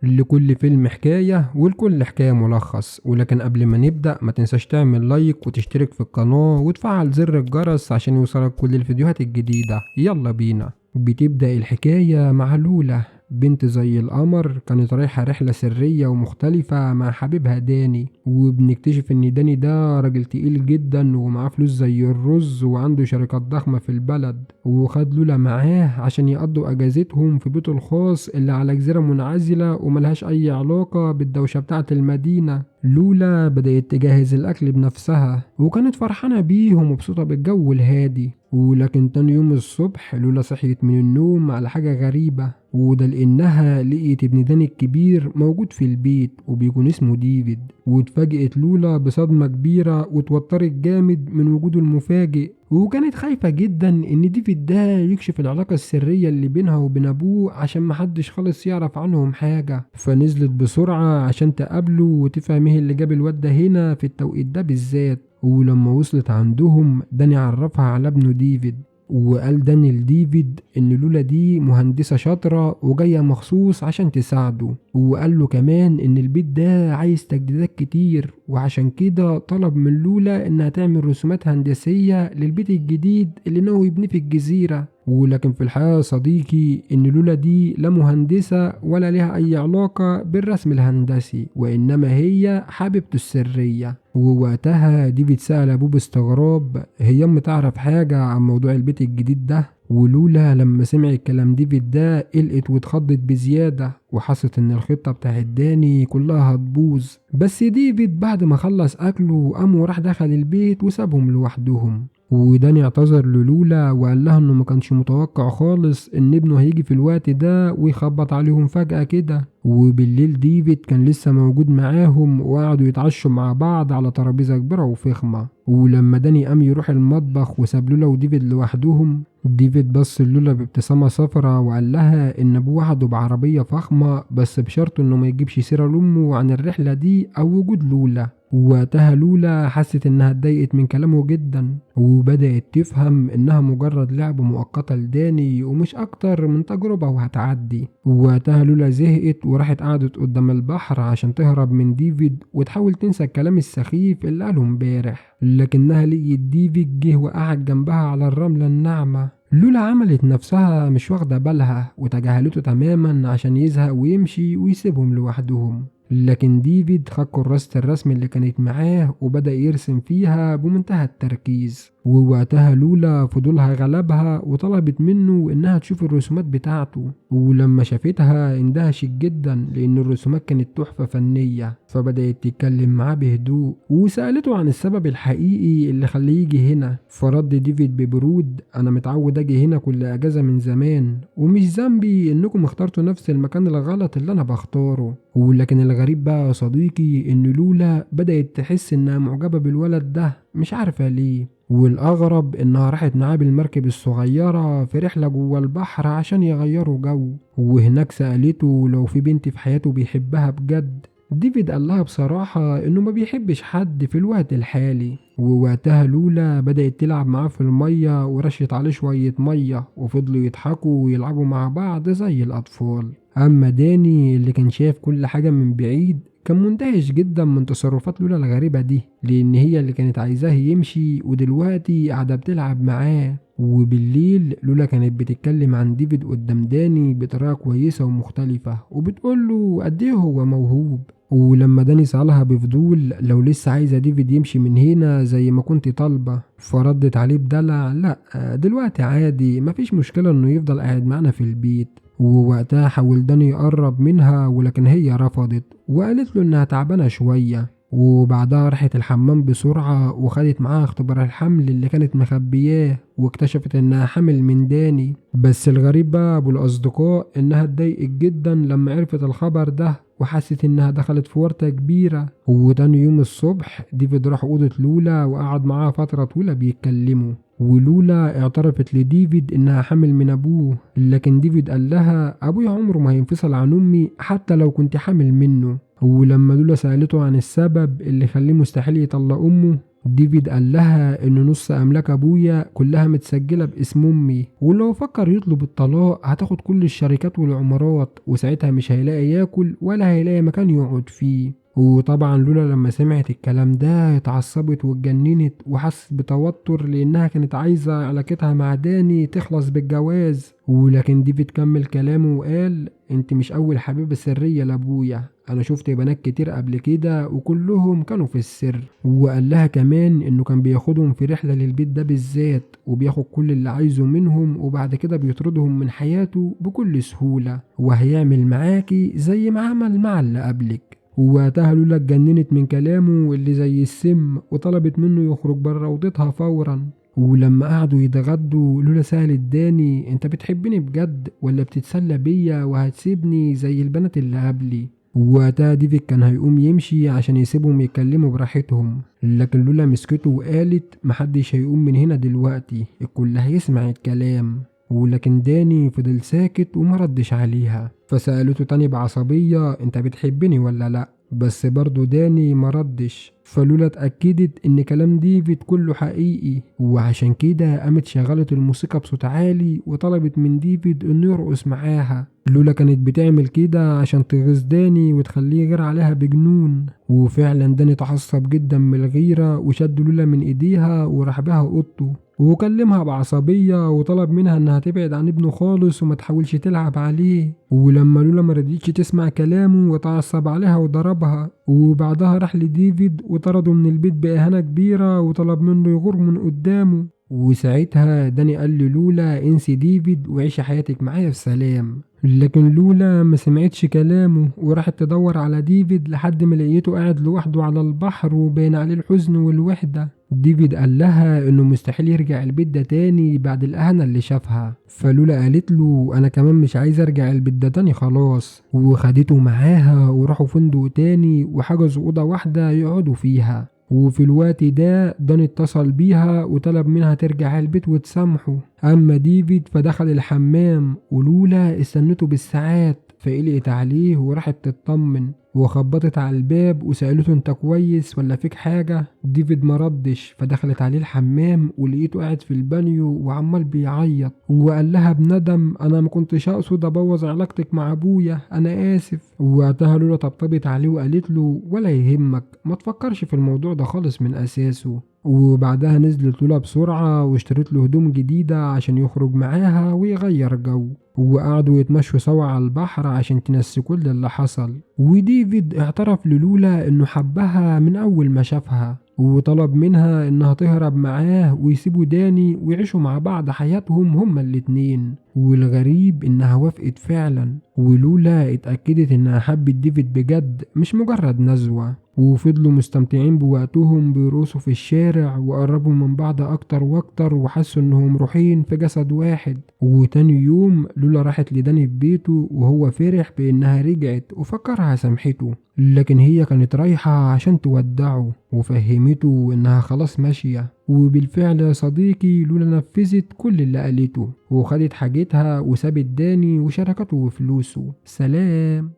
لكل فيلم حكاية ولكل حكاية ملخص، ولكن قبل ما نبدأ ما تنساش تعمل لايك وتشترك في القناة وتفعل زر الجرس عشان يوصلك كل الفيديوهات الجديدة. يلا بينا. بتبدأ الحكاية مع لولا، بنت زي القمر كانت رايحة رحلة سرية ومختلفة مع حبيبها داني، وبنكتشف ان داني ده راجل تقيل جدا ومعاه فلوس زي الرز وعنده شركات ضخمة في البلد، وخد لولا معاه عشان يقضوا اجازتهم في بيته الخاص اللي على جزيرة منعزلة وملهاش اي علاقة بالدوشة بتاعة المدينة. لولا بدأت تجهز الأكل بنفسها وكانت فرحانة بيه ومبسوطة بالجو الهادي، ولكن تاني يوم الصبح لولا صحيت من النوم على حاجة غريبة، وده لأنها لقيت ابن داني الكبير موجود في البيت وبيكون اسمه ديفيد، واتفاجئت لولا بصدمة كبيرة واتوترت جامد من وجوده المفاجئ، وكانت خايفة جدا ان ديفيد ده يكشف العلاقة السرية اللي بينها وبين ابوه عشان محدش خالص يعرف عنهم حاجة، فنزلت بسرعة عشان تقابله وتفهم ايه اللي جاب الواد ده هنا في التوقيت ده بالذات. ولما وصلت عندهم داني عرفها على ابنه ديفيد، وقال داني لديفيد ان لولا دي مهندسة شاطرة وجاية مخصوص عشان تساعده، وقال له كمان ان البيت ده عايز تجديدات كتير وعشان كده طلب من لولا انها تعمل رسومات هندسية للبيت الجديد اللي ناوي يبنيه في الجزيرة. ولكن في الحقيقة يا صديقي ان لولا دي لا مهندسة ولا لها اي علاقة بالرسم الهندسي، وانما هي حبيبته السرية. ووقتها ديفيد سأل ابوه باستغراب هي أم تعرف حاجة عن موضوع البيت الجديد ده؟ ولولا لما سمعت كلام ديفيد ده قلقت واتخضت بزيادة وحست ان الخطة بتاعت داني كلها هتبوظ. بس ديفيد بعد ما خلص اكله قام وراح دخل البيت وسابهم لوحدهم، وداني اعتذر للولا وقال لها انه ما كانش متوقع خالص ان ابنه هيجي في الوقت ده ويخبط عليهم فجأة كده. وبالليل ديفيد كان لسه موجود معاهم وقعدوا يتعشوا مع بعض على ترابيزة كبيرة وفخمة، ولما داني قام يروح المطبخ وساب لولا وديفيد لوحدهم، ديفيد بص لولا بابتسامة صفرة وقال لها ان ابوه وعده بعربية فخمة بس بشرط انه ما يجيبش سيرة لامه عن الرحلة دي او وجود لولا. وقتها لولا حست انها اتضايقت من كلامه جدا وبدأت تفهم انها مجرد لعبة مؤقتة لداني ومش اكتر من تجربة وهتعدي. وقتها لولا زهقت وراحت قعدت قدام البحر عشان تهرب من ديفيد وتحاول تنسى الكلام السخيف اللي قاله امبارح، لكنها لقيت ديفيد جه وقعد جنبها على الرملة الناعمة. لولا عملت نفسها مش واخدة بالها وتجاهلته تماما عشان يزهق ويمشي ويسيبهم لوحدهم، لكن ديفيد خد كراسة الرسم اللي كانت معاه وبدأ يرسم فيها بمنتهى التركيز. ووقتها لولا فضولها غلبها وطلبت منه انها تشوف الرسومات بتاعته، ولما شافتها اندهشت جدا لان الرسومات كانت تحفة فنية، فبدأت تتكلم معاه بهدوء وسألته عن السبب الحقيقي اللي خليه يجي هنا. فرد ديفيد ببرود انا متعود اجي هنا كل اجازة من زمان ومش ذنبي انكم اخترتوا نفس المكان الغلط اللي انا بختاره. ولكن الغريب بقى يا صديقي ان لولا بدأت تحس انها معجبة بالولد ده مش عارفة ليه، والأغرب إنها راحت معاه بالمركب الصغيرة في رحلة جوه البحر عشان يغيروا جو، وهناك سألته لو في بنت في حياته بيحبها بجد. ديفيد قال لها بصراحة إنه ما بيحبش حد في الوقت الحالي. ووقتها لولا بدأت تلعب معاه في المية ورشت عليه شوية مية وفضلوا يضحكوا ويلعبوا مع بعض زي الأطفال. أما داني اللي كان شايف كل حاجة من بعيد كان مندهش جدا من تصرفات لولا الغريبة دي، لأن هي اللي كانت عايزاه يمشي ودلوقتي قاعدة بتلعب معاه. وبالليل لولا كانت بتتكلم عن ديفيد قدام داني بطريقة كويسة ومختلفة وبتقوله قد ايه هو موهوب. ولما داني سألها بفضول لو لسه عايزة ديفيد يمشي من هنا زي ما كنت طالبة، فردت عليه بدلع لا دلوقتي عادي مفيش مشكلة انه يفضل قاعد معنا في البيت. ووقتها حاول داني يقرب منها ولكن هي رفضت وقالت له انها تعبانة شوية، وبعدها راحت الحمام بسرعة وخدت معاها اختبار الحمل اللي كانت مخبياه واكتشفت انها حامل من داني. بس الغريب بقى ابو الاصدقاء انها اتضايقت جدا لما عرفت الخبر ده وحست انها دخلت في ورطة كبيرة. وتاني يوم الصبح ديفيد راح اوضة لولا وقعد معاها فترة طويلة بيتكلموا، ولولا اعترفت لديفيد انها حامل من ابوه، لكن ديفيد قال لها ابوي عمره ما هينفصل عن امي حتى لو كنت حامل منه. ولما لولا سألته عن السبب اللي خليه مستحيل يطلق امه ديفيد قال لها إن نص أملاك أبويا كلها متسجلة باسم أمي، ولو فكر يطلب الطلاق هتاخد كل الشركات والعمارات، وساعتها مش هيلاقي ياكل ولا هيلاقي مكان يقعد فيه. وطبعا لولا لما سمعت الكلام ده اتعصبت واتجننت وحست بتوتر لأنها كانت عايزة علاقتها مع داني تخلص بالجواز. ولكن ديفيد كمل كلامه وقال انت مش أول حبيبة سرية لأبويا، أنا شفت بنات كتير قبل كده وكلهم كانوا في السر. وقال لها كمان إنه كان بياخدهم في رحلة للبيت ده بالذات، وبياخد كل اللي عايزه منهم وبعد كده بيطردهم من حياته بكل سهولة، وهيعمل معاكي زي ما عمل مع اللي قبلك. ووقتها لولا اتجننت من كلامه اللي زي السم وطلبت منه يخرج بره أوضتها فورا. ولما قعدوا يتغدوا لولا سألت داني انت بتحبني بجد ولا بتتسلى بيا وهتسيبني زي البنات اللي قبلي. ووقتها ديفيد كان هيقوم يمشي عشان يسيبهم يتكلموا براحتهم، لكن لولا مسكته وقالت محدش هيقوم من هنا دلوقتي، الكل هيسمع الكلام. ولكن داني فضل ساكت ومردش عليها، فسألته تاني بعصبية انت بتحبني ولا لأ، بس برضه داني مردش. فلولا اتأكدت ان كلام ديفيد كله حقيقي، وعشان كده قامت شغلت الموسيقى بصوت عالي وطلبت من ديفيد انه يرقص معاها. لولا كانت بتعمل كده عشان تغيظ داني وتخليه يغير عليها بجنون. وفعلا داني اتعصب جدا من الغيرة وشد لولا من ايديها وراح بها اوضته وكلمها بعصبية وطلب منها انها تبعد عن ابنه خالص وما تحاولش تلعب عليه. ولما لولا ما رضيتش تسمع كلامه وتعصب عليها وضربها، وبعدها راح لديفيد وطرده من البيت بإهانة كبيرة وطلب منه يغور من قدامه. وساعتها داني قال للولا انسي ديفيد وعيشي حياتك معايا في سلام. لكن لولا ما سمعتش كلامه وراحت تدور على ديفيد لحد ما لقيته قاعد لوحده على البحر وباين عليه الحزن والوحدة. ديفيد قال لها انه مستحيل يرجع البيت ده تاني بعد الاهانة اللي شافها. فلولا قالت له انا كمان مش عايز ارجع البيت ده تاني خلاص، وخدته معاها وراحوا فندق تاني وحجزوا اوضة واحدة يقعدوا فيها. وفي الوقت ده داني اتصل بيها وطلب منها ترجع البيت وتسامحه. اما ديفيد فدخل الحمام ولولا استنته بالساعات، فقلقت عليه وراحت تطمن وخبطت على الباب وسألته انت كويس ولا فيك حاجة. ديفيد مردش، فدخلت عليه الحمام ولقيته قاعد في البانيو وعمال بيعيط، وقال لها بندم انا ما كنتش اقصد ابوظ علاقتك مع ابويا، انا اسف. ووقتها لولا طبطبت عليه وقالت له ولا يهمك، ما تفكرش في الموضوع ده خالص من اساسه. وبعدها نزلت لولا بسرعة واشترت له هدوم جديدة عشان يخرج معاها ويغير جو، وقعدوا يتمشوا سوا على البحر عشان تنسي كل اللي حصل. وديفيد اعترف للولا انه حبها من اول ما شافها، وطلب منها انها تهرب معاه ويسيبوا داني ويعيشوا مع بعض حياتهم هما الاتنين. والغريب انها وافقت فعلا، ولولا اتأكدت انها حبت ديفيد بجد مش مجرد نزوة. وفضلوا مستمتعين بوقتهم بيرقصوا في الشارع وقربوا من بعض اكتر واكتر وحسوا انهم روحين في جسد واحد. وتاني يوم لولا راحت لداني في بيته وهو فرح بانها رجعت وفكرها سامحته، لكن هي كانت رايحة عشان تودعه وفهمته انها خلاص ماشية. وبالفعل يا صديقي لولا نفذت كل اللي قالته وخدت حاجتها وسابت داني وشاركته وفلوسه. سلام.